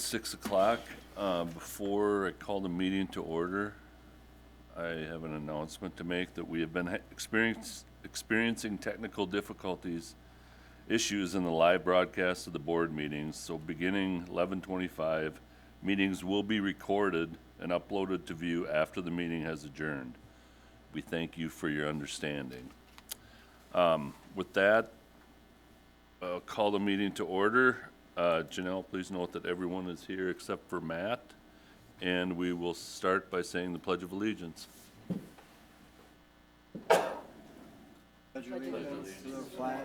6 o'clock. Before I call the meeting to order, I have an announcement to make that we have been experiencing technical issues in the live broadcast of the board meetings. So beginning 11:25, meetings will be recorded and uploaded to view after the meeting has adjourned. We thank you for your understanding. With that, I'll call the meeting to order. Janelle, please note that everyone is here except for Matt, and we will start by saying the Pledge of Allegiance. Pledge allegiance to the flag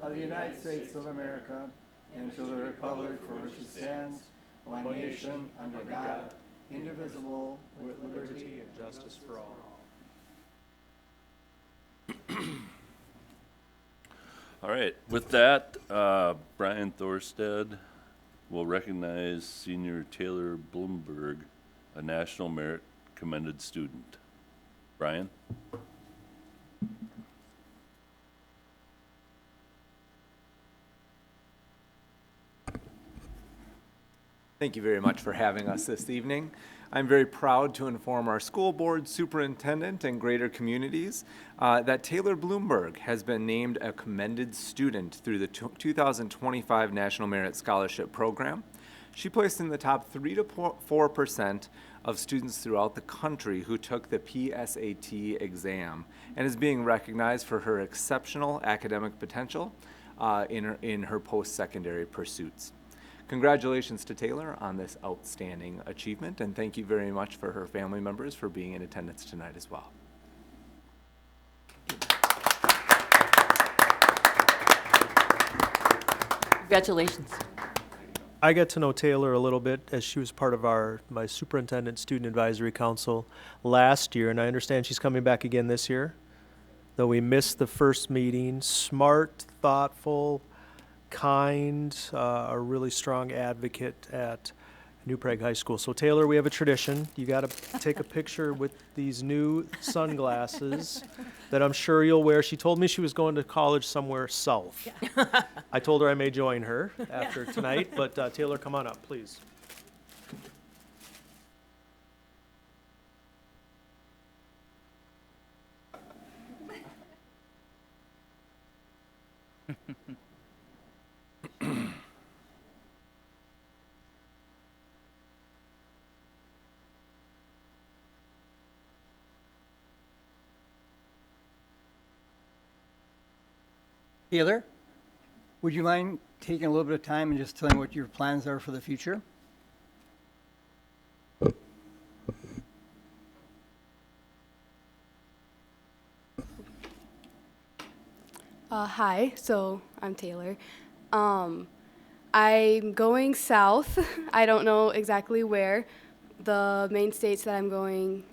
of the United States of America and to the republic for which it stands, one nation, under God, indivisible, with liberty and justice for all. All right, with that, Brian Thorstad will recognize Senior Taylor Bloomberg, a National Merit Commended Student. Brian? Thank you very much for having us this evening. I'm very proud to inform our school board, superintendent, and greater communities that Taylor Bloomberg has been named a commended student through the 2025 National Merit Scholarship Program. She placed in the top 3 to 4% of students throughout the country who took the PSAT exam and is being recognized for her exceptional academic potential in her post-secondary pursuits. Congratulations to Taylor on this outstanding achievement, and thank you very much for her family members for being in attendance tonight as well. Congratulations. I got to know Taylor a little bit as she was part of my superintendent student advisory council last year, and I understand she's coming back again this year. Though we missed the first meeting, smart, thoughtful, kind, a really strong advocate at New Prague High School. So Taylor, we have a tradition. You got to take a picture with these new sunglasses that I'm sure you'll wear. She told me she was going to college somewhere south. Yeah. I told her I may join her after tonight, but Taylor, come on up, please. Taylor, would you mind taking a little bit of time and just telling what your plans are for the future? Hi, so I'm Taylor. I'm going south. I don't know exactly where. The main states that I'm going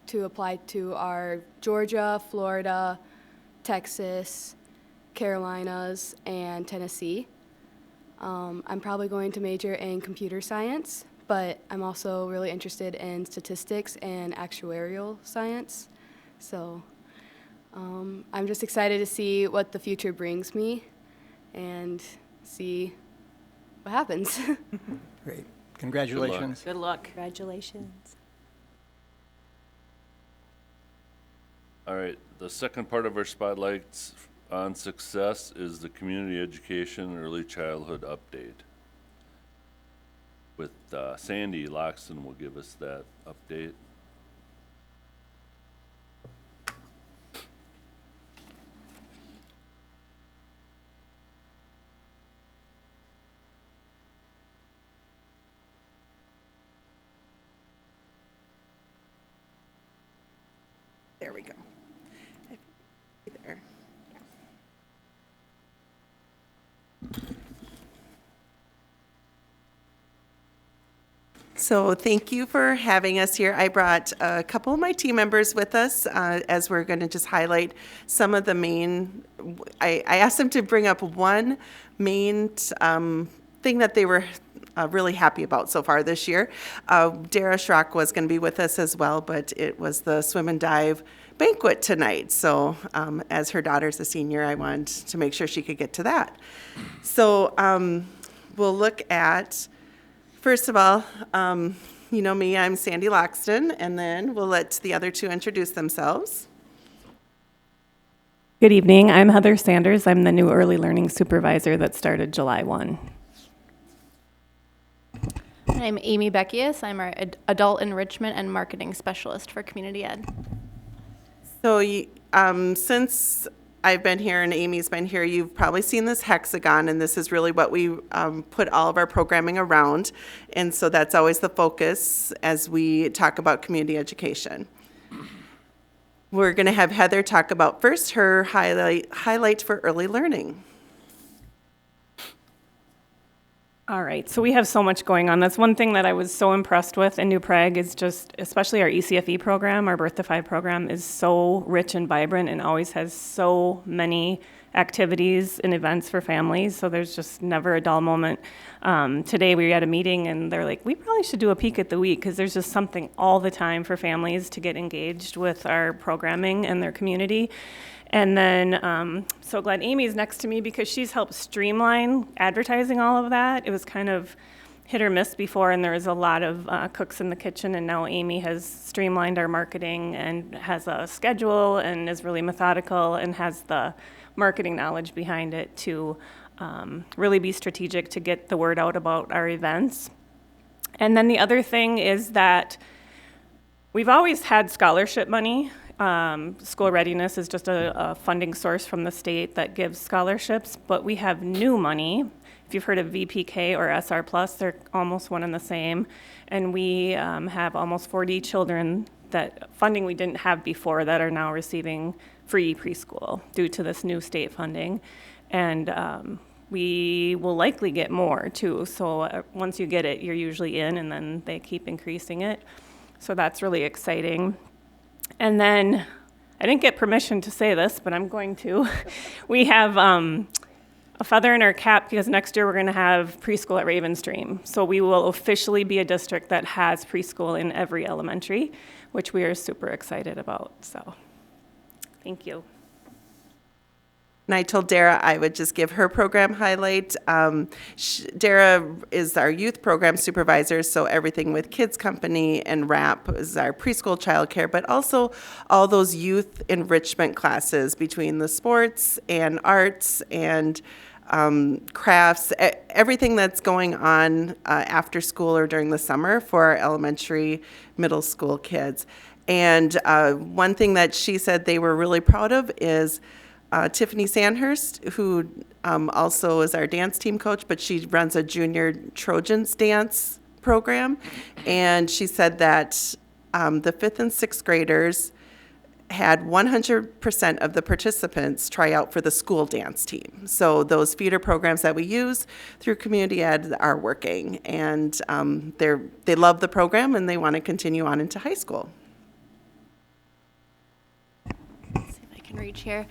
to apply to are Georgia, Florida, Texas, Carolinas, and Tennessee. I'm probably going to major in computer science, but I'm also really interested in statistics and actuarial science. So I'm just excited to see what the future brings me and see what happens. Great. Congratulations. Good luck. Congratulations. All right, the second part of our spotlights on success is the community education early childhood update. With Sandy Loxton will give us that update. There we go. There. So thank you for having us here. I brought a couple of my team members with us as we're going to just highlight some of the main, I asked them to bring up one main thing that they were really happy about so far this year. Dara Schrock was going to be with us as well, but it was the swim and dive banquet tonight. So as her daughter's a senior, I wanted to make sure she could get to that. So we'll look at First of all, you know me, I'm Sandy Loxton, and then we'll let the other two introduce themselves. Good evening. I'm Heather Sanders. I'm the new early learning supervisor that started July 1. I'm Amy Beckius. I'm our adult enrichment and marketing specialist for community ed. So since I've been here and Amy's been here, you've probably seen this hexagon, and this is really what we put all of our programming around. And so that's always the focus as we talk about community education. We're going to have Heather talk about first her highlight for early learning. All right, so we have so much going on. That's one thing that I was so impressed with in New Prague is just, especially our ECFE program, our Birth to Five program is so rich and vibrant and always has so many activities and events for families, so there's just never a dull moment. Today we were at a meeting and they're like, we probably should do a peek at the week because there's just something all the time for families to get engaged with our programming and their community. And then, so glad Amy's next to me because she's helped streamline advertising all of that. It was kind of hit or miss before, and there was a lot of cooks in the kitchen, and now Amy has streamlined our marketing and has a schedule and is really methodical and has the marketing knowledge behind it to really be strategic to get the word out about our events. And then the other thing is that we've always had scholarship money. School readiness is just a funding source from the state that gives scholarships, but we have new money. If you've heard of VPK or SR Plus, they're almost one and the same. And we have almost 40 children that funding we didn't have before that are now receiving free preschool due to this new state funding. And we will likely get more too. So once you get it, you're usually in, and then they keep increasing it. So that's really exciting. And then, I didn't get permission to say this, but I'm going to. We have a feather in our cap because next year we're going to have preschool at Ravenstream. So we will officially be a district that has preschool in every elementary, which we are super excited about. So, thank you. And I told Dara I would just give her program highlight. Dara is our youth program supervisor, so everything with Kids Company and RAP is our preschool childcare, but also all those youth enrichment classes between the sports and arts and crafts, everything that's going on after school or during the summer for our elementary, middle school kids. And one thing that she said they were really proud of is Tiffany Sandhurst, who also is our dance team coach, but she runs a junior Trojans dance program. And she said that the 5th and 6th graders had 100% of the participants try out for the school dance team. So those feeder programs that we use through community ed are working. And they love the program and they want to continue on into high school. Reach here.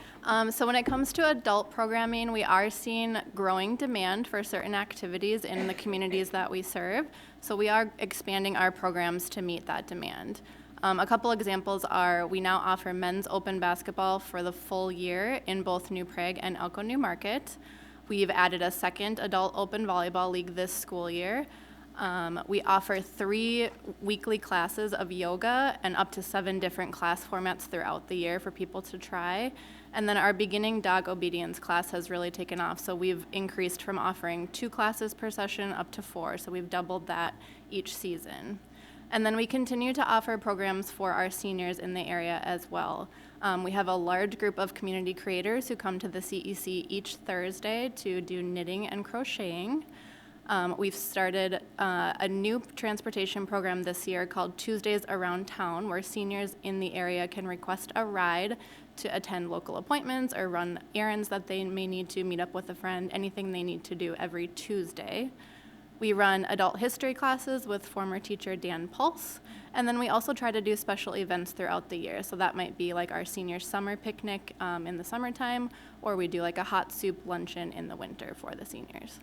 So when it comes to adult programming, we are seeing growing demand for certain activities in the communities that we serve. So we are expanding our programs to meet that demand. A couple examples are we now offer men's open basketball for the full year in both New Prague and Elko New Market. We've added a second adult open volleyball league this school year. We offer 3 weekly classes of yoga and up to 7 different class formats throughout the year for people to try. And then our beginning dog obedience class has really taken off. So we've increased from offering 2 classes per session up to 4. So we've doubled that each season. And then we continue to offer programs for our seniors in the area as well. We have a large group of community creators who come to the CEC each Thursday to do knitting and crocheting. We've started a new transportation program this year called Tuesdays Around Town, where seniors in the area can request a ride to attend local appointments or run errands that they may need to, meet up with a friend, anything they need to do every Tuesday. We run adult history classes with former teacher Dan Pulse, and then we also try to do special events throughout the year. So that might be like our senior summer picnic in the summertime, or we do like a hot soup luncheon in the winter for the seniors.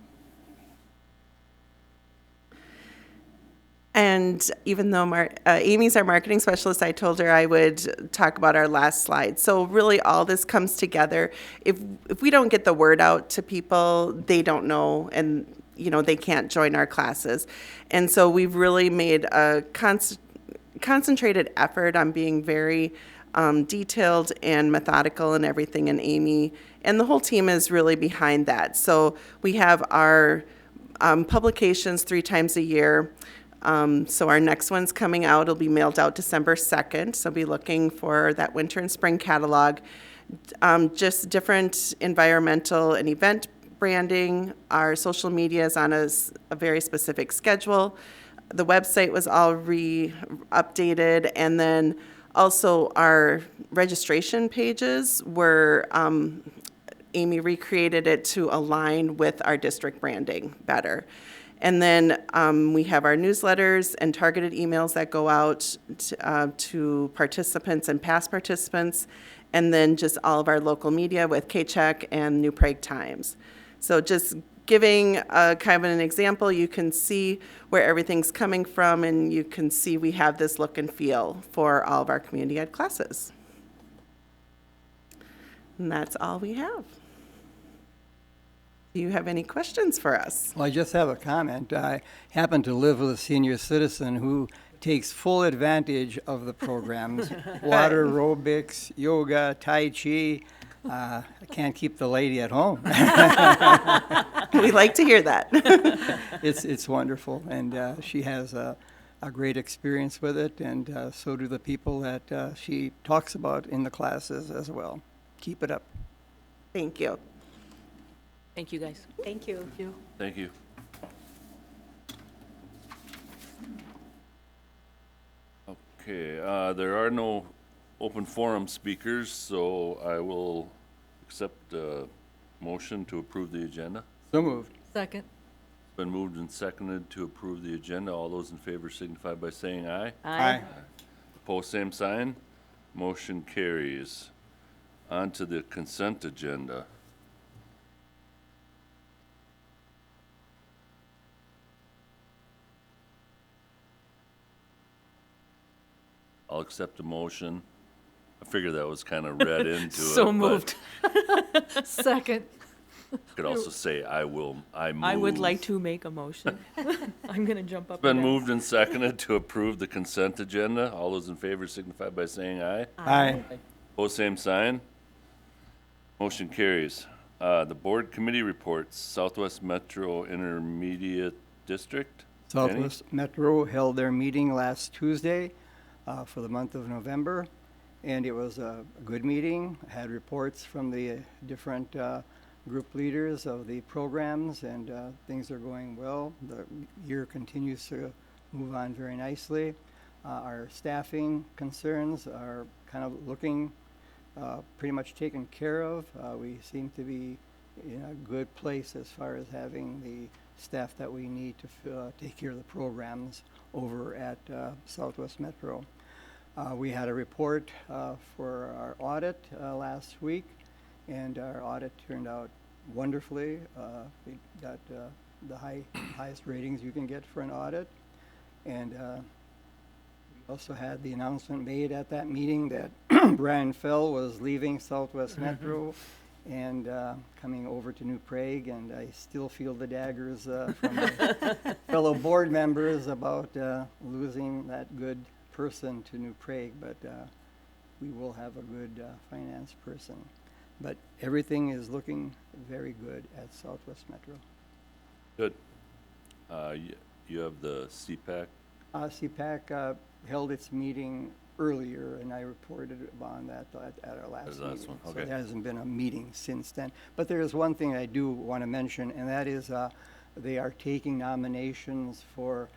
And even though Amy's our marketing specialist, I told her I would talk about our last slide. So really all this comes together. If we don't get the word out to people, they don't know, and they can't join our classes. And so we've really made a concentrated effort on being very detailed and methodical in everything, and Amy and the whole team is really behind that. So we have our publications 3 times a year. So our next one's coming out. It'll be mailed out December 2nd. So be looking for that winter and spring catalog. Just different environmental and event branding. Our social media is on a very specific schedule. The website was all updated, and then also our registration pages were, Amy recreated it to align with our district branding better. And then we have our newsletters and targeted emails that go out to participants and past participants, and then just all of our local media with K-Check and New Prague Times. So just giving kind of an example, you can see where everything's coming from, and you can see we have this look and feel for all of our community ed classes. And that's all we have. Do you have any questions for us? Well, I just have a comment. I happen to live with a senior citizen who takes full advantage of the programs. Water aerobics, yoga, Tai Chi. I can't keep the lady at home. We like to hear that. It's wonderful, and she has a great experience with it, and so do the people that she talks about in the classes as well. Keep it up. Thank you. Thank you, guys. Thank you. Thank you. Okay, there are no open forum speakers, so I will accept a motion to approve the agenda. So moved. Second. Been moved and seconded to approve the agenda. All those in favor signify by saying aye. Aye. Opposed, same sign. Motion carries. On to the consent agenda. I'll accept a motion. I figure that was kind of read into it. So but moved. Second. Could also say, I move. I would like to make a motion. I'm going to jump up. Been and down. moved and seconded to approve the consent agenda. All those in favor signify by saying aye. Aye. Opposed, same sign. Motion carries. The board committee reports, Southwest Metro Intermediate District. Jenny? Southwest Metro held their meeting last Tuesday for the month of November, and it was a good meeting. Had reports from the different group leaders of the programs, and things are going well. The year continues to move on very nicely. Our staffing concerns are kind of looking pretty much taken care of. We seem to be in a good place as far as having the staff that we need to take care of the programs over at Southwest Metro. We had a report for our audit last week, and our audit turned out wonderfully. We got the highest ratings you can get for an audit, and we also had the announcement made at that meeting that Brian Fell was leaving Southwest Metro and coming over to New Prague, and I still feel the daggers from my fellow board members about losing that good person to New Prague, but we will have a good finance person. But everything is looking very good at Southwest Metro. Good. You have the CPAC. CPAC held its meeting earlier, and I reported on that at our last The last meeting. one, So okay. there hasn't been a meeting since then. But there is one thing I do want to mention, and that is they are taking nominations for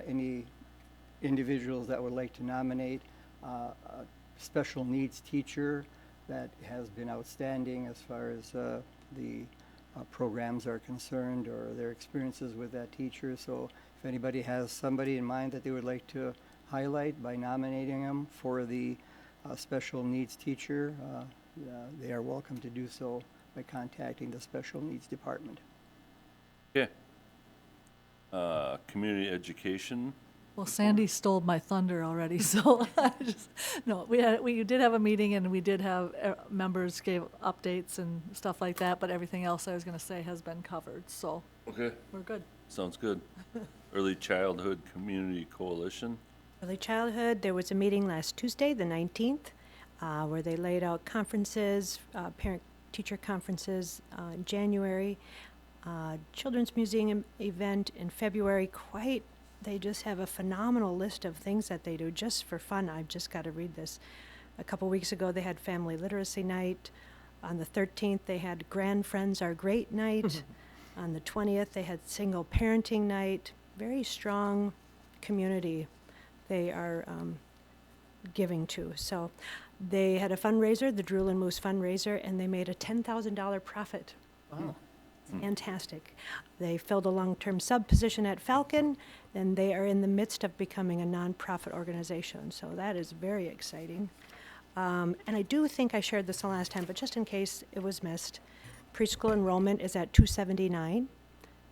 any individuals that would like to nominate a special needs teacher that has been outstanding as far as the programs are concerned, or their experiences with that teacher. So if anybody has somebody in mind that they would like to highlight by nominating them for the special needs teacher, they are welcome to do so by contacting the special needs department. Okay. Community education. Well, Sandy stole my thunder already, so no, we did have a meeting, and we did have members gave updates and stuff like that, but everything else I was going to say has been covered, so Okay, We're good. sounds good. Early Childhood Community Coalition. Early childhood, there was a meeting last Tuesday, the 19th, where they laid out conferences, parent-teacher conferences in January, Children's Museum event in February. They just have a phenomenal list of things that they do just for fun. I've just got to read this. A couple weeks ago, they had Family Literacy Night. On the 13th, they had Grand Friends Are Great Night. On the 20th, they had Single Parenting Night. Very strong community they are giving to. So they had a fundraiser, the Drool and Moose fundraiser, and they made a $10,000 profit. Wow. Fantastic. They filled a long-term sub position at Falcon, and they are in the midst of becoming a nonprofit organization. So that is very exciting. And I do think I shared this the last time, but just in case it was missed, preschool enrollment is at 279.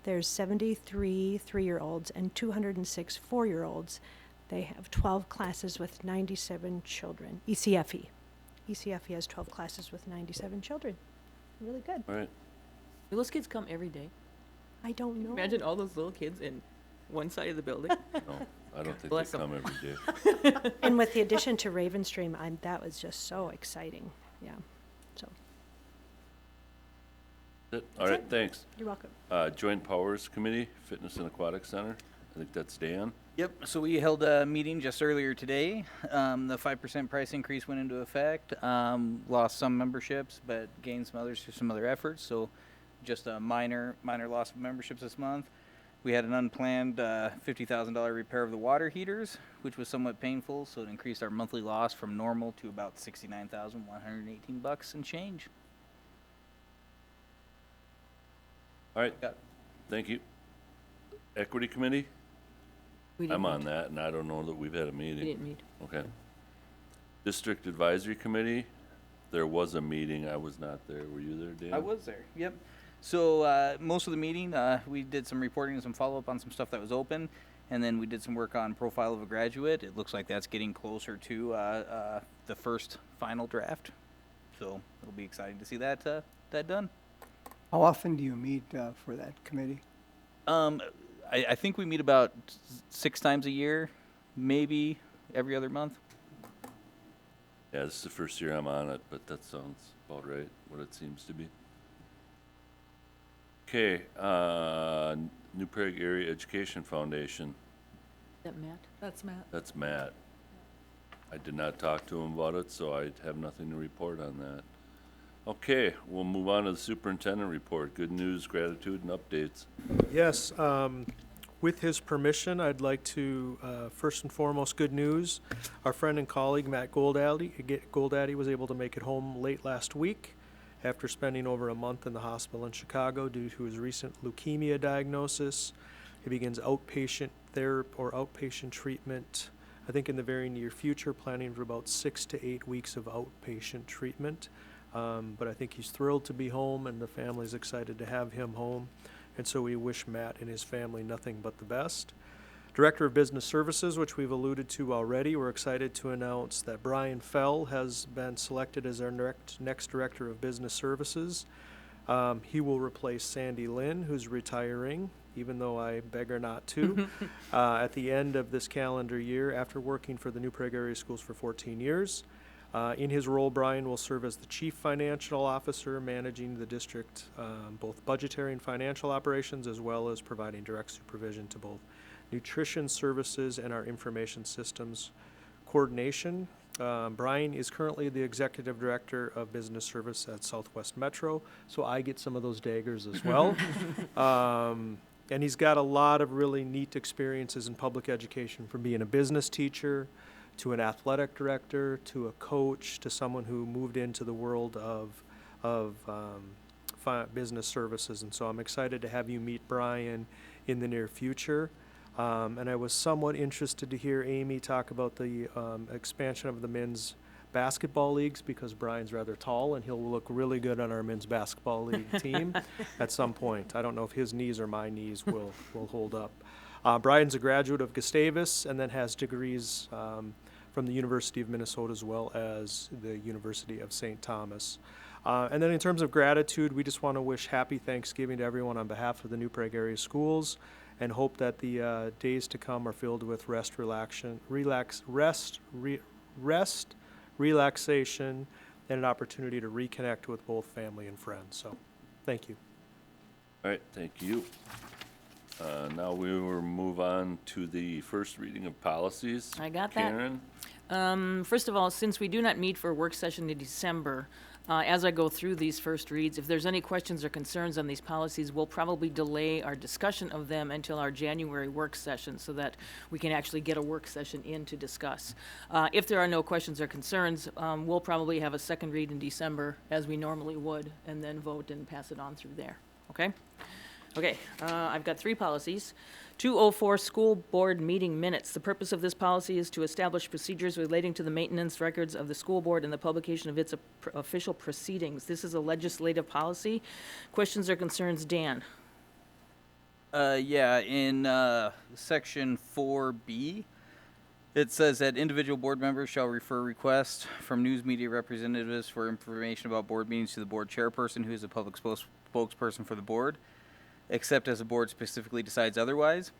There's 73 3-year-olds and 206 4-year-olds. They have 12 classes with 97 children. ECFE. ECFE has 12 classes with 97 children. Really good. All right. Do those kids come every day? I don't know. Imagine all those little kids in one side of the building. No, I don't think Bless they 'em. come every day. And with the addition to Ravenstream, that was just so exciting. Yeah. So All right, thanks. you're welcome. Joint Powers Committee, Fitness and Aquatic Center. I think that's Dan. Yep, so we held a meeting just earlier today. The 5% price increase went into effect. Lost some memberships, but gained some others through some other efforts. So just a minor loss of memberships this month. We had an unplanned $50,000 repair of the water heaters, which was somewhat painful. So it increased our monthly loss from normal to about $69,118 and change. All right, thank you. Equity Committee? We didn't I'm on meet. that, and I don't know that we've had a We meeting. didn't meet. Okay. District Advisory Committee, there was a meeting, I was not there. Were you there, Dan? I was there, yep. So most of the meeting, we did some reporting and some follow-up on some stuff that was open, and then we did some work on profile of a graduate. It looks like that's getting closer to the first final draft. So it'll be exciting to see that done. How often do you meet for that committee? I think we meet about 6 times a year, maybe every other month. Yeah, this is the first year I'm on it, but that sounds about right, what it seems to be. Okay, New Prague Area Education Foundation, Is that Matt? That's Matt. that's Matt. I did not talk to him about it, so I have nothing to report on that. Okay, we'll move on to the superintendent report. Good news, gratitude, and updates. Yes, with his permission, I'd like to, first and foremost, good news. Our friend and colleague, Matt Goldaddy was able to make it home late last week after spending over a month in the hospital in Chicago due to his recent leukemia diagnosis. He begins outpatient therapy or outpatient treatment, I think in the very near future, planning for about 6 to 8 weeks of outpatient treatment. But I think he's thrilled to be home, and the family's excited to have him home. And so we wish Matt and his family nothing but the best. Director of Business Services, which we've alluded to already, we're excited to announce that Brian Fell has been selected as our next Director of Business Services. He will replace Sandy Lynn, who's retiring, even though I beg her not to, at the end of this calendar year after working for the New Prague Area Schools for 14 years. In his role, Brian will serve as the Chief Financial Officer, managing the district, both budgetary and financial operations, as well as providing direct supervision to both nutrition services and our information systems coordination. Brian is currently the Executive Director of Business Service at Southwest Metro, so I get some of those daggers as well. And he's got a lot of really neat experiences in public education, from being a business teacher, to an athletic director, to a coach, to someone who moved into the world of business services. And so I'm excited to have you meet Brian in the near future. And I was somewhat interested to hear Amy talk about the expansion of the men's basketball leagues, because Brian's rather tall and he'll look really good on our men's basketball league team at some point. I don't know if his knees or my knees will hold up. Brian's a graduate of Gustavus and then has degrees from the University of Minnesota as well as the University of St. Thomas. And then in terms of gratitude, we just want to wish happy Thanksgiving to everyone on behalf of the New Prague area schools, and hope that the days to come are filled with relaxation, and an opportunity to reconnect with both family and friends. So, thank you. All right, thank you. Now we will move on to the first reading of policies. I got that. Karen? First of all, since we do not meet for a work session in December, as I go through these first reads, if there's any questions or concerns on these policies, we'll probably delay our discussion of them until our January work session so that we can actually get a work session in to discuss. If there are no questions or concerns, we'll probably have a second read in December as we normally would, and then vote and pass it on through there, okay? Okay, I've got 3 policies. 204 School Board Meeting Minutes. The purpose of this policy is to establish procedures relating to the maintenance records of the school board and the publication of its official proceedings. This is a legislative policy. Questions or concerns, Dan? Yeah, in section 4B, it says that individual board members shall refer requests from news media representatives for information about board meetings to the board chairperson, who is a public spokesperson for the board, except as the board specifically decides otherwise.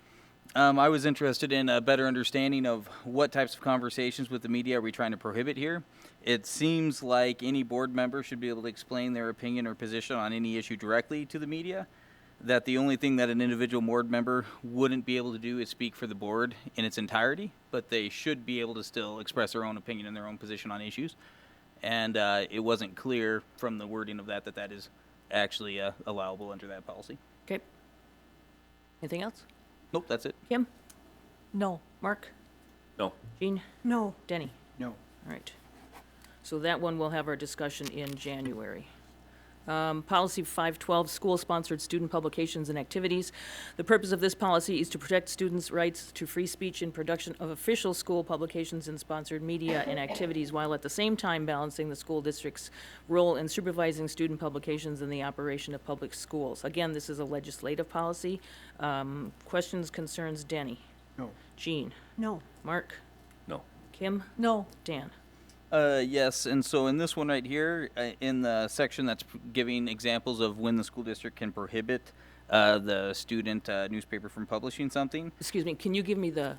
I was interested in a better understanding of what types of conversations with the media are we trying to prohibit here. It seems like any board member should be able to explain their opinion or position on any issue directly to the media, that the only thing that an individual board member wouldn't be able to do is speak for the board in its entirety, but they should be able to still express their own opinion and their own position on issues. And it wasn't clear from the wording of that that is actually allowable under that policy. Okay. Anything else? Nope, that's it. Kim? No. Mark? No. Jean? No. Denny? No. All right. So that one we'll have our discussion in January. Policy 512, school-sponsored student publications and activities. The purpose of this policy is to protect students' rights to free speech in production of official school publications and sponsored media and activities, while at the same time balancing the school district's role in supervising student publications and the operation of public schools. Again, this is a legislative policy. Questions, concerns, Denny? No. Jean? No. Mark? No. Kim? No. Dan? Yes, and so in this one right here, in the section that's giving examples of when the school district can prohibit the student newspaper from publishing something. Excuse me, can you give me the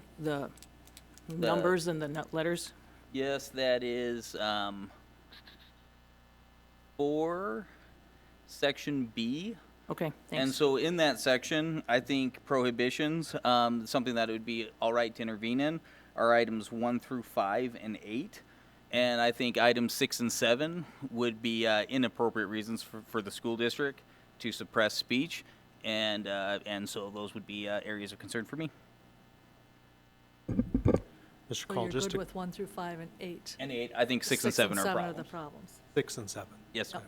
numbers and the letters? Yes, that is 4, section B. Okay, And thanks. so in that section, I think prohibitions, something that it would be all right to intervene in, are items 1 through 5 and 8. And I think items 6 and 7 would be inappropriate reasons for the school district to suppress speech. And so those would be areas of concern for me. Mr. So Call, you're just good to with 1 through 5 and 8. And 8, I think 6 and 7 are are the problems. problems. 6 and 7. Yes, sir.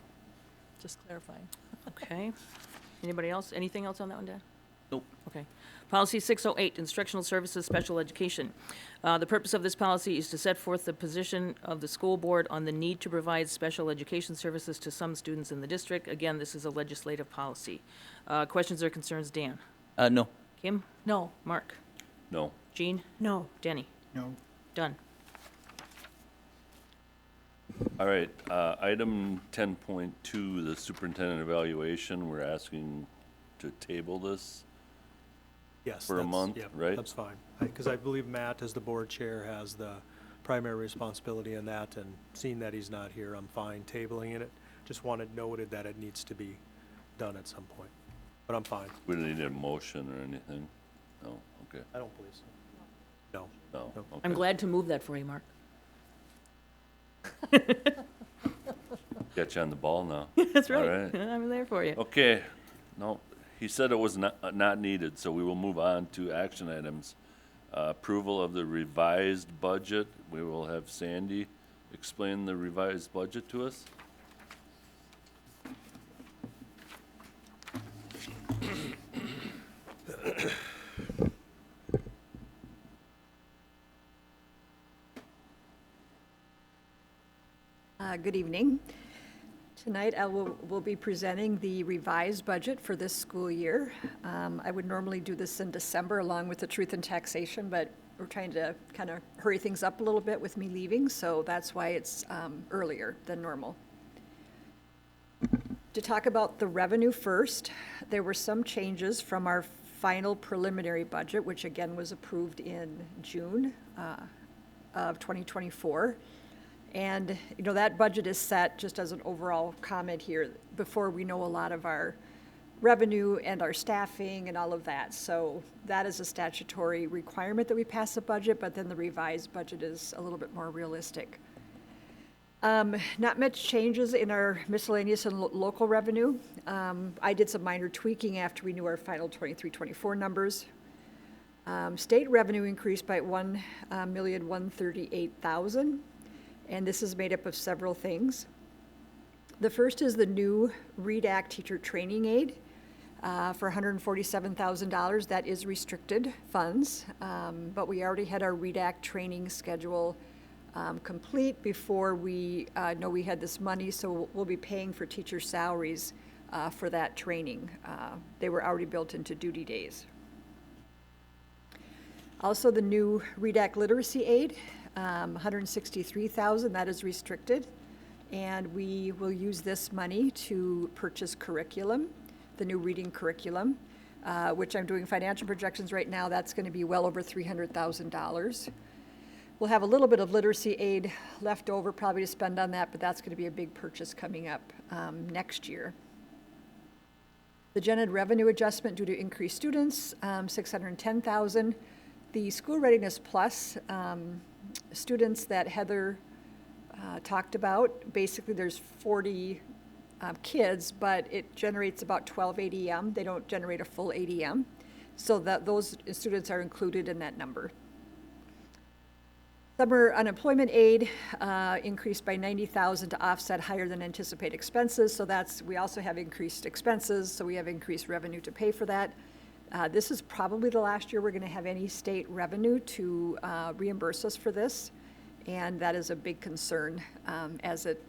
Just clarifying. Okay. Anybody else? Anything else on that one, Dan? Nope. Okay. Policy 608, Instructional Services, Special Education. The purpose of this policy is to set forth the position of the school board on the need to provide special education services to some students in the district. Again, this is a legislative policy. Questions or concerns, Dan? No. Kim? No. Mark? No. Jean? No. Denny? No. Done. All right, item 10.2, the superintendent evaluation, we're asking to table this. Yes. For a that's- month, yep, right? That's fine. Because I believe Matt, as the board chair, has the primary responsibility in that, and seeing that he's not here, I'm fine tabling it. Just wanted noted that it needs to be done at some point. But I'm fine. We don't need a motion or anything? No, okay, I don't believe so. No. no, Nope. okay. I'm glad to move that for you, Mark. Got you on the ball now. That's All right. right. I'm there for you. Okay, no, he said it was not needed, so we will move on to action items. Approval of the revised budget. We will have Sandy explain the revised budget to us. Good evening. Tonight we'll be presenting the revised budget for this school year. I would normally do this in December along with the truth and taxation, but we're trying to kind of hurry things up a little bit with me leaving, so that's why it's earlier than normal. To talk about the revenue first, there were some changes from our final preliminary budget, which again was approved in June of 2024. And, you know, that budget is set, just as an overall comment here, before we know a lot of our revenue and our staffing and all of that. So that is a statutory requirement that we pass a budget, but then the revised budget is a little bit more realistic. Not much changes in our miscellaneous and local revenue. I did some minor tweaking after we knew our final 23-24 numbers. State revenue increased by $1,138,000, and this is made up of several things. The first is the new READ Act teacher training aid for $147,000. That is restricted funds, but we already had our READ Act training schedule complete before we know we had this money, so we'll be paying for teacher salaries for that training. They were already built into duty days. Also, the new READ Act literacy aid, $163,000, that is restricted. And we will use this money to purchase curriculum, the new reading curriculum, which I'm doing financial projections right now. That's going to be well over $300,000. We'll have a little bit of literacy aid left over probably to spend on that, but that's going to be a big purchase coming up next year. The gen ed revenue adjustment due to increased students, $610,000. The School Readiness Plus students that Heather talked about, basically there's 40 kids, but it generates about 12 ADM. They don't generate a full ADM. So that those students are included in that number. Summer unemployment aid increased by $90,000 to offset higher than anticipated expenses. So we also have increased expenses, so we have increased revenue to pay for that. This is probably the last year we're going to have any state revenue to reimburse us for this. And that is a big concern, as it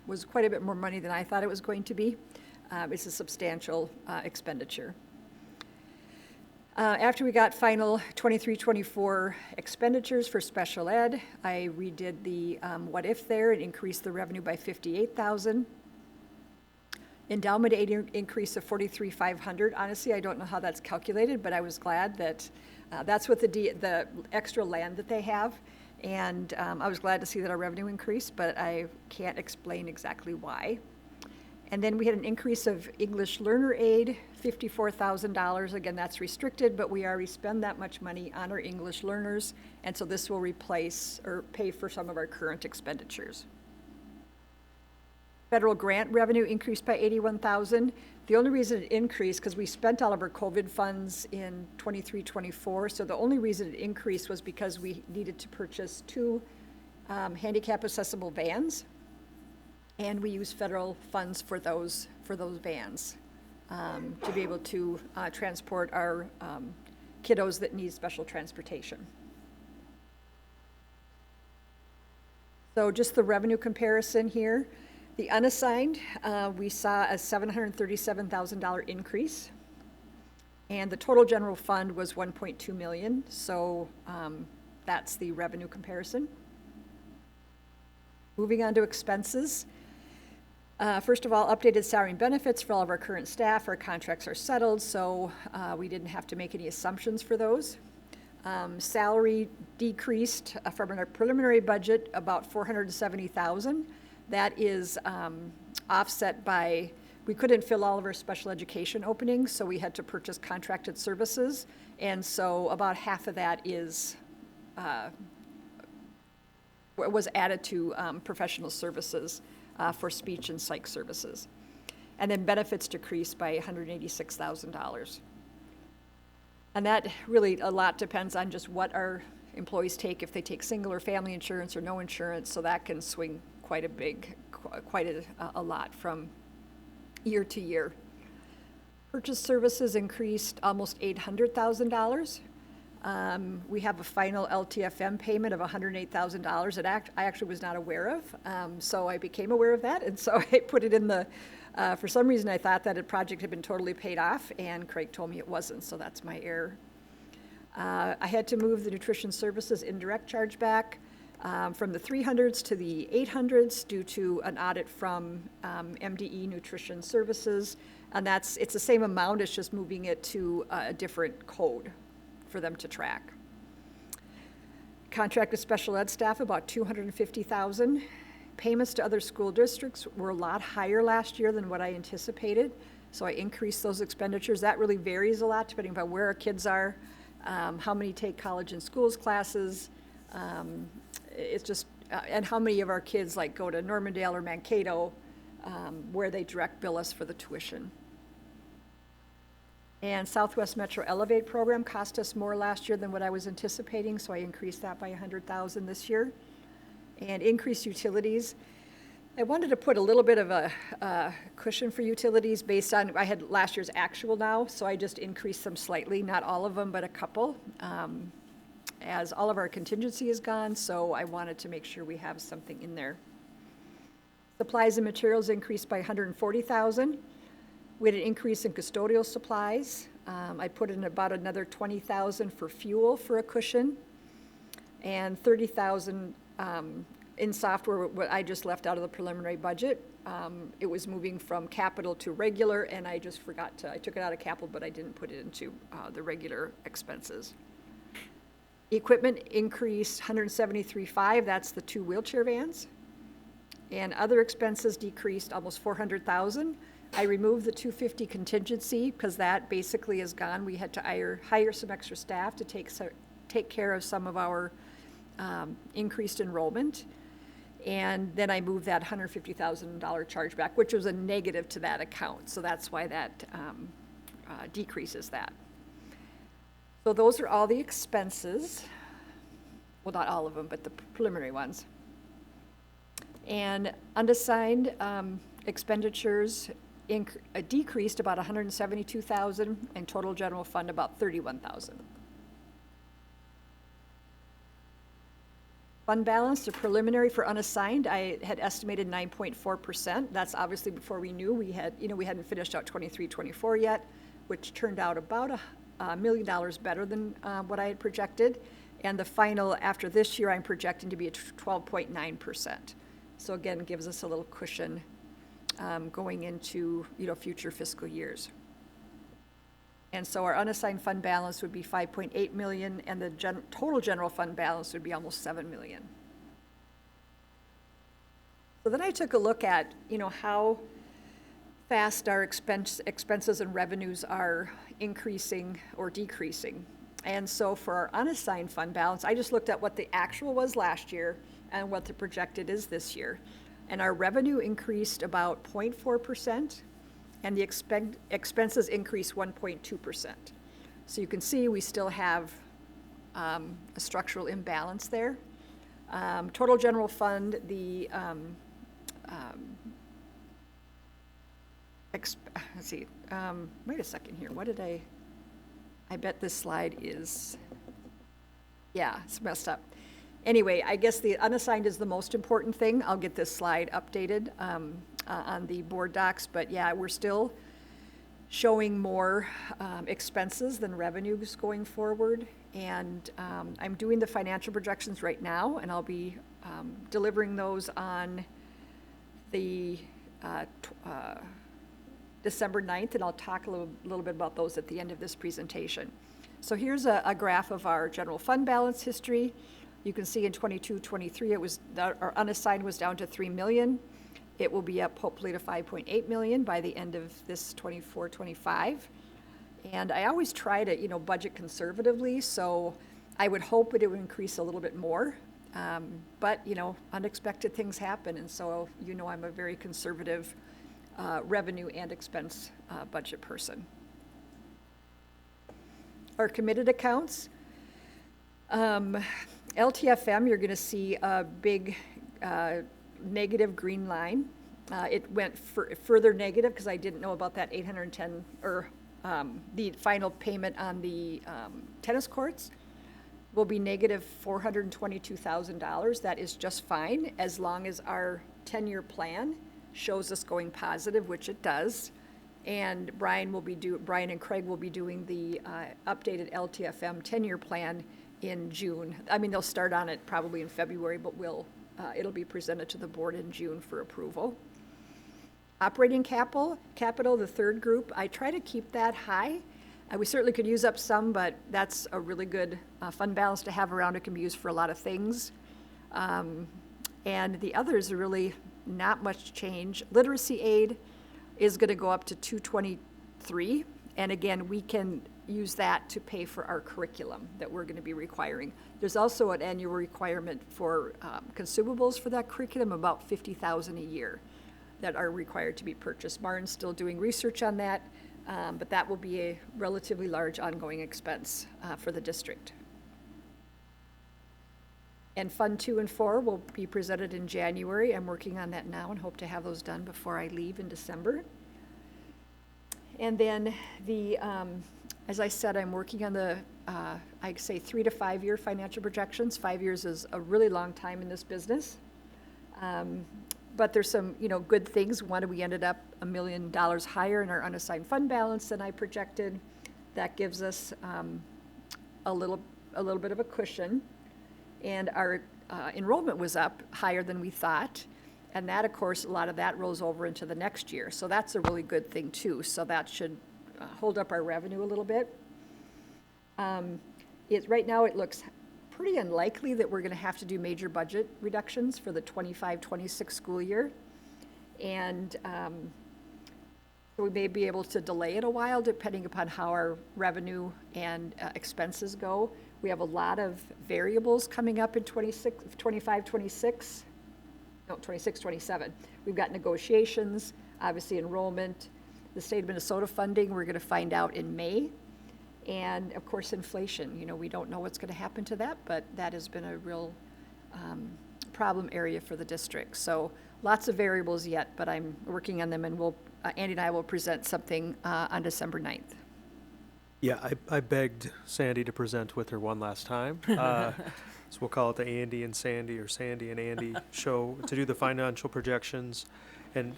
was quite a bit more money than I thought it was going to be. It's a substantial expenditure. After we got final 23-24 expenditures for special ed, I redid the what if there and increased the revenue by $58,000. Endowment aid increase of $43,500. Honestly, I don't know how that's calculated, but I was glad that that's what the extra land that they have. And I was glad to see that our revenue increased, but I can't explain exactly why. And then we had an increase of English learner aid, $54,000. Again, that's restricted, but we already spend that much money on our English learners, and so this will replace or pay for some of our current expenditures. Federal grant revenue increased by $81,000. The only reason it increased, because we spent all of our COVID funds in 23-24, so the only reason it increased was because we needed to purchase 2 handicap accessible vans, and we use federal funds for those vans to be able to transport our kiddos that need special transportation. So just the revenue comparison here. The unassigned, we saw a $737,000 increase, and the total general fund was $1.2 million, so that's the revenue comparison. Moving on to expenses. First of all, updated salary and benefits for all of our current staff. Our contracts are settled, so we didn't have to make any assumptions for those. Salary decreased from our preliminary budget about $470,000. That is offset by, we couldn't fill all of our special education openings, so we had to purchase contracted services. And so about half of that was added to professional services for speech and psych services. And then benefits decreased by $186,000. And that really a lot depends on just what our employees take, if they take single or family insurance or no insurance, so that can swing quite a lot from year to year. Purchase services increased almost $800,000. We have a final LTFM payment of $108,000 that I actually was not aware of, so I became aware of that, and so I put it in the, for some reason I thought that a project had been totally paid off, and Craig told me it wasn't, so that's my error. I had to move the nutrition services indirect charge back. from the 300s to the 800s due to an audit from MDE Nutrition Services. And it's the same amount, it's just moving it to a different code for them to track. Contract with special ed staff, about $250,000. Payments to other school districts were a lot higher last year than what I anticipated, so I increased those expenditures. That really varies a lot depending on where our kids are, how many take college and schools classes, it's just, and how many of our kids like go to Normandale or Mankato, where they direct bill us for the tuition. And Southwest Metro Elevate program cost us more last year than what I was anticipating, so I increased that by $100,000 this year. And increased utilities. I wanted to put a little bit of a cushion for utilities based on, I had last year's actual now, so I just increased them slightly, not all of them, but a couple. As all of our contingency is gone, so I wanted to make sure we have something in there. Supplies and materials increased by $140,000. We had an increase in custodial supplies. I put in about another $20,000 for fuel for a cushion, and $30,000 in software, what I just left out of the preliminary budget. It was moving from capital to regular, and I just forgot to, I took it out of capital, but I didn't put it into the regular expenses. Equipment increased $173,500, that's the 2 wheelchair vans. And other expenses decreased almost $400,000. I removed the $250 contingency because that basically is gone. We had to hire some extra staff to take care of some of our increased enrollment. And then I moved that $150,000 charge back, which was a negative to that account. So that's why that decreases that. So those are all the expenses. Well, not all of them, but the preliminary ones. And unassigned expenditures decreased about $172,000, and total general fund about $31,000. Fund balance, the preliminary for unassigned, I had estimated 9.4%. That's obviously before we knew we hadn't finished out 23-24 yet, which turned out about $1 million better than what I had projected. And the final after this year, I'm projecting to be at 12.9%. So again, gives us a little cushion going into future fiscal years. And so our unassigned fund balance would be $5.8 million, and the total general fund balance would be almost $7 million. So then I took a look at how fast our expenses and revenues are increasing or decreasing. And so for our unassigned fund balance, I just looked at what the actual was last year and what the projected is this year. And our revenue increased about 0.4%, and the expenses increased 1.2%. So you can see we still have a structural imbalance there. Total general fund, the let's see, wait a second here, what did I bet this slide is, yeah, it's messed up. Anyway, I guess the unassigned is the most important thing. I'll get this slide updated on the board docs, but yeah, we're still showing more expenses than revenues going forward. And I'm doing the financial projections right now, and I'll be delivering those on the December 9th, and I'll talk a little bit about those at the end of this presentation. So here's a graph of our general fund balance history. You can see in 22-23, our unassigned was down to $3 million. It will be up hopefully to $5.8 million by the end of this 24-25. And I always try to, budget conservatively, so I would hope it would increase a little bit more. But, unexpected things happen, and so, I'm a very conservative revenue and expense budget person. Our committed accounts. LTFM, you're going to see a big negative green line. It went further negative because I didn't know about that 810, or the final payment on the tennis courts will be negative $422,000. That is just fine as long as our 10-year plan shows us going positive, which it does. And Brian and Craig will be doing the updated LTFM 10-year plan in June. I mean, they'll start on it probably in February, but it'll be presented to the board in June for approval. Operating capital, the third group, I try to keep that high. We certainly could use up some, but that's a really good fund balance to have around. It can be used for a lot of things. And the others are really not much change. Literacy aid is going to go up to 223. And again, we can use that to pay for our curriculum that we're going to be requiring. There's also an annual requirement for consumables for that curriculum, about $50,000 a year that are required to be purchased. Martin's still doing research on that, but that will be a relatively large ongoing expense for the district. And Fund 2 and 4 will be presented in January. I'm working on that now and hope to have those done before I leave in December. And then as I said, I'm working on the, I'd say 3 to 5 year financial projections. 5 years is a really long time in this business. But there's some, good things. One, we ended up $1 million higher in our unassigned fund balance than I projected. That gives us a little bit of a cushion. And our enrollment was up higher than we thought. And that, of course, a lot of that rolls over into the next year. So that's a really good thing, too. So that should hold up our revenue a little bit. Right now, it looks pretty unlikely that we're going to have to do major budget reductions for the 25-26 school year. And we may be able to delay it a while, depending upon how our revenue and expenses go. We have a lot of variables coming up in 25, 26. No, 26, 27. We've got negotiations, obviously enrollment, the state of Minnesota funding, we're going to find out in May. And of course, inflation. We don't know what's going to happen to that, but that has been a real problem area for the district. So lots of variables yet, but I'm working on them, and Andy and I will present something on December 9th. Yeah, I begged Sandy to present with her one last time. So we'll call it the Andy and Sandy, or Sandy and Andy show, to do the financial projections. And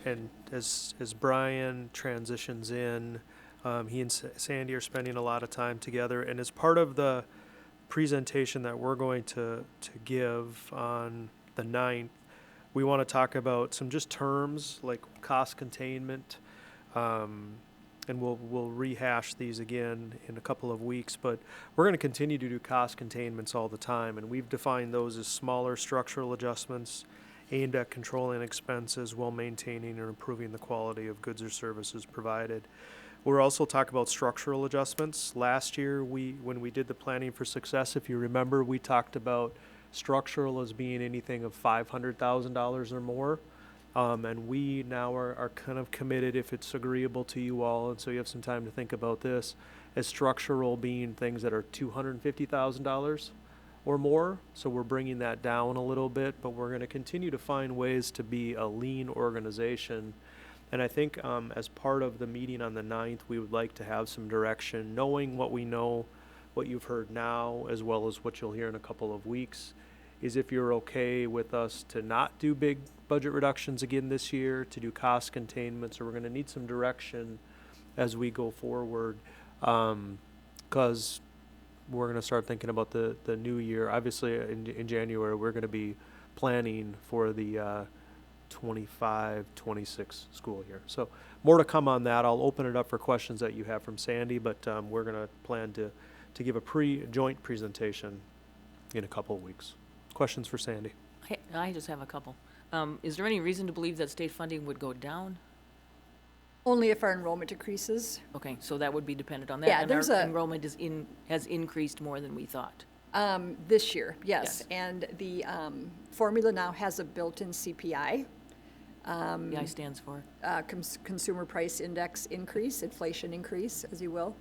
as Brian transitions in, he and Sandy are spending a lot of time together. And as part of the presentation that we're going to give on the 9th, we want to talk about some just terms like cost containment. And we'll rehash these again in a couple of weeks, but we're going to continue to do cost containments all the time, and we've defined those as smaller structural adjustments aimed at controlling expenses while maintaining and improving the quality of goods or services provided. We'll also talk about structural adjustments. Last year, when we did the planning for success, if you remember, we talked about structural as being anything of $500,000 or more. And we now are kind of committed, if it's agreeable to you all, and so you have some time to think about this, as structural being things that are $250,000 or more. So we're bringing that down a little bit, but we're going to continue to find ways to be a lean organization. And I think as part of the meeting on the 9th, we would like to have some direction, knowing what we know, what you've heard now, as well as what you'll hear in a couple of weeks, is if you're okay with us to not do big budget reductions again this year, to do cost containment. So we're going to need some direction as we go forward, because we're going to start thinking about the new year. Obviously, in January, we're going to be planning for the 25-26 school year. So more to come on that. I'll open it up for questions that you have from Sandy, but we're going to plan to give a joint presentation in a couple of weeks. Questions for Sandy? I just have a couple. Is there any reason to believe that state funding would go down? Only if our enrollment decreases. Okay, so that would be dependent on that. Yeah, and there's our enrollment has increased more than we thought. This year, yes. Yes. And the formula now has a built-in CPI. PI stands for? Consumer Price Index increase, inflation increase, as you will.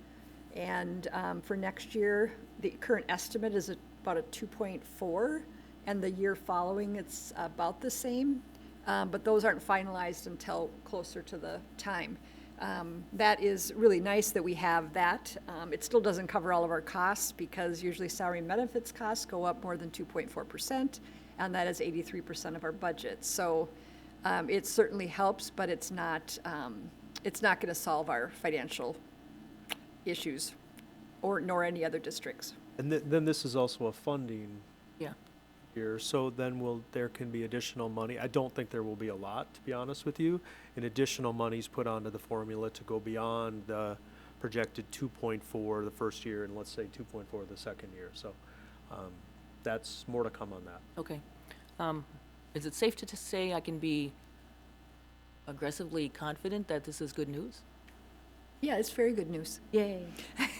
And for next year, the current estimate is about a 2.4, and the year following it's about the same. But those aren't finalized until closer to the time. That is really nice that we have that. It still doesn't cover all of our costs, because usually salary and benefits costs go up more than 2.4%, and that is 83% of our budget. So it certainly helps, but it's not going to solve our financial issues, nor any other districts. And then this is also a funding Yeah. year, so then there can be additional money. I don't think there will be a lot, to be honest with you. And additional monies put onto the formula to go beyond the projected 2.4 the first year and let's say 2.4 the second year. So that's more to come on that. Okay. Is it safe to say I can be aggressively confident that this is good news? Yeah, it's very good news. Yay.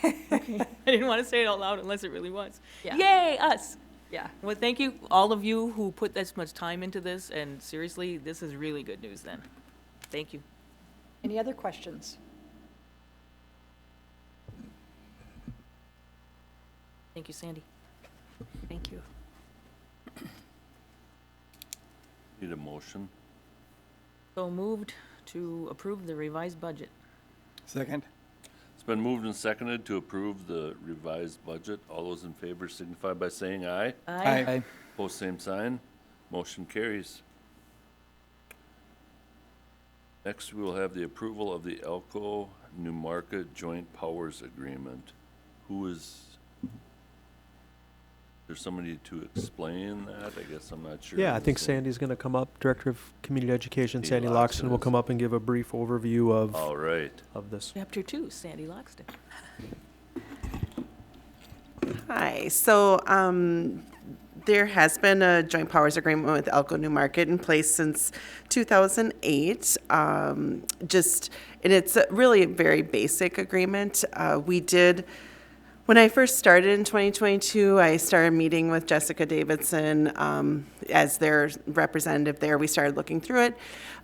Okay. I didn't want to say it out loud unless it really was. Yeah. Yay, us! Yeah. Well, thank you, all of you who put this much time into this, and seriously, this is really good news then. Thank you. Any other questions? Thank you, Sandy. Thank you. Need a motion? So moved to approve the revised budget. Second. It's been moved and seconded to approve the revised budget. All those in favor signify by saying aye. Aye. Post same sign. Motion carries. Next, we will have the approval of the Elko New Market Joint Powers Agreement. Is there somebody to explain that? I guess I'm not sure. Yeah, I think Sandy's going to come up. Director of Community Education, Sandy Sandy Loxton, will Loxton come up and give a brief overview All right. of this. Chapter 2, Sandy Loxton. Hi. So there has been a joint powers agreement with Elko New Market in place since 2008. And it's really a very basic agreement. When I first started in 2022, I started meeting with Jessica Davidson as their representative there. We started looking through it.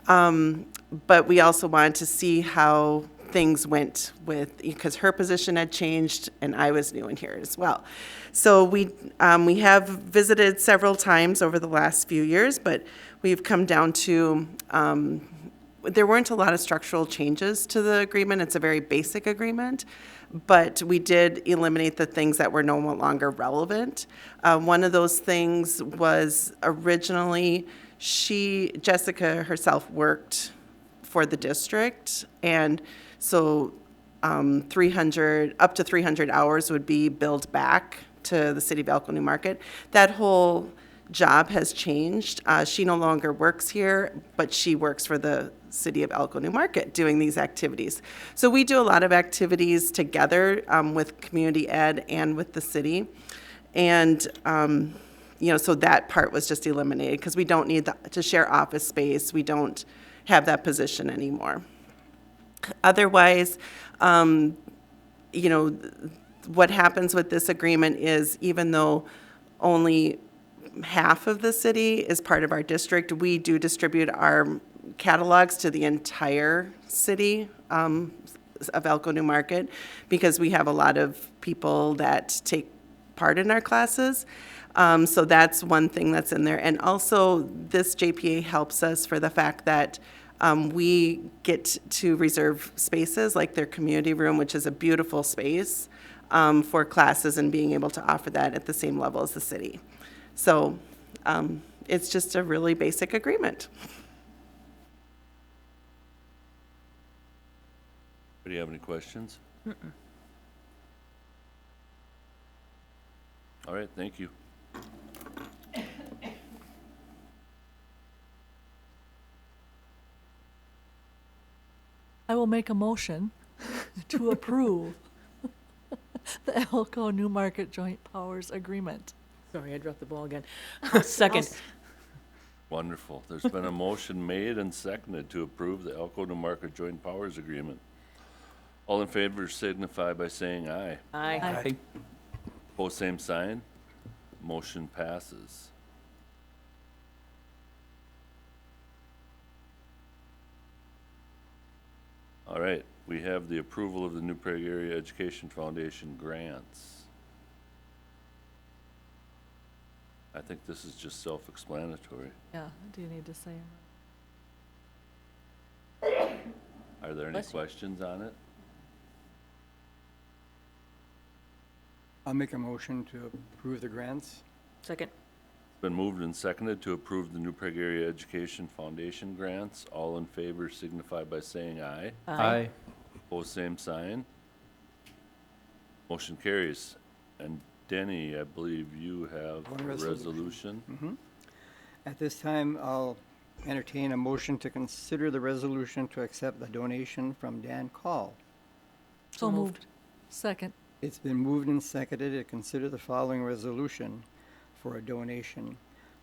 But we also wanted to see how things went because her position had changed and I was new in here as well. So we have visited several times over the last few years, but we've come down to there weren't a lot of structural changes to the agreement. It's a very basic agreement, but we did eliminate the things that were no longer relevant. One of those things was originally Jessica herself worked for the district, and so 300 up to 300 hours would be billed back to the city of Elko New Market. That whole job has changed. She no longer works here, but she works for the city of Elko New Market doing these activities. So we do a lot of activities together with community ed and with the city. And, so that part was just eliminated because we don't need to share office space. We don't have that position anymore. Otherwise, what happens with this agreement is even though only half of the city is part of our district, we do distribute our catalogs to the entire city of Elko New Market because we have a lot of people that take part in our classes. So that's one thing that's in there. And also this JPA helps us for the fact that we get to reserve spaces like their community room, which is a beautiful space for classes and being able to offer that at the same level as the city. So it's just a really basic agreement. Do you have any questions? Mm-mm. All right, thank you. I will make a motion to approve the Elko New Market Joint Powers Agreement. Sorry, I dropped the ball again. Second. Wonderful. There's been a motion made and seconded to approve the Elko New Market Joint Powers Agreement. All in favor signify by saying aye. Aye. Both same sign. Motion passes. All right, we have the approval of the New Prague Area Education Foundation grants. I think this is just self-explanatory. Yeah, do you need to say? Are there any Bless you. questions on it? I'll make a motion to approve the grants. Second. It's been moved and seconded to approve the New Prague Area Education Foundation grants. All in favor signify by saying aye. Aye. Opposed, same sign. Motion carries. And Denny, I believe you have One a resolution. resolution. At this time, I'll entertain a motion to consider the resolution to accept the donation from Dan Call. So moved. Second. It's been moved and seconded to consider the following resolution for a donation.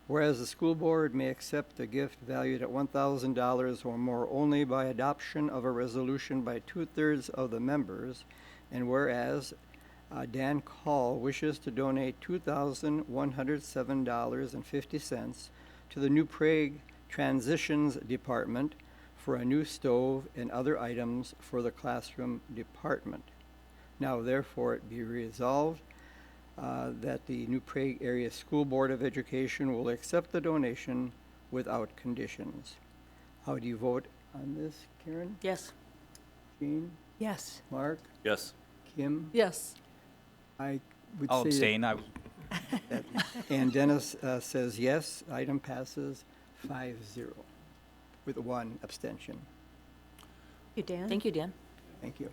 Whereas the school board may accept a gift valued at $1,000 or more only by adoption of a resolution by 2/3 of the members, and whereas Dan Call wishes to donate $2,107.50 to the New Prague Transitions Department for a new stove and other items for the classroom department. Now therefore it be resolved that the New Prague Area School Board of Education will accept the donation without conditions. How do you vote on this, Karen? Yes. Jean? Yes. Mark? Yes. Kim? Yes. I would I'll say abstain. that, and Dennis says yes. Item passes 5-0 with one abstention. You, Dan? Thank you, Dan. Thank you.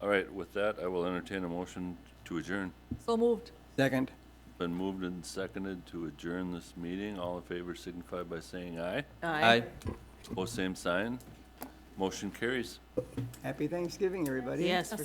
All right, with that, I will entertain a motion to adjourn. So moved. Second. Been moved and seconded to adjourn this meeting. All in favor signify by saying aye. Aye. Opposed, same sign. Motion carries. Happy Thanksgiving, everybody. Yes, for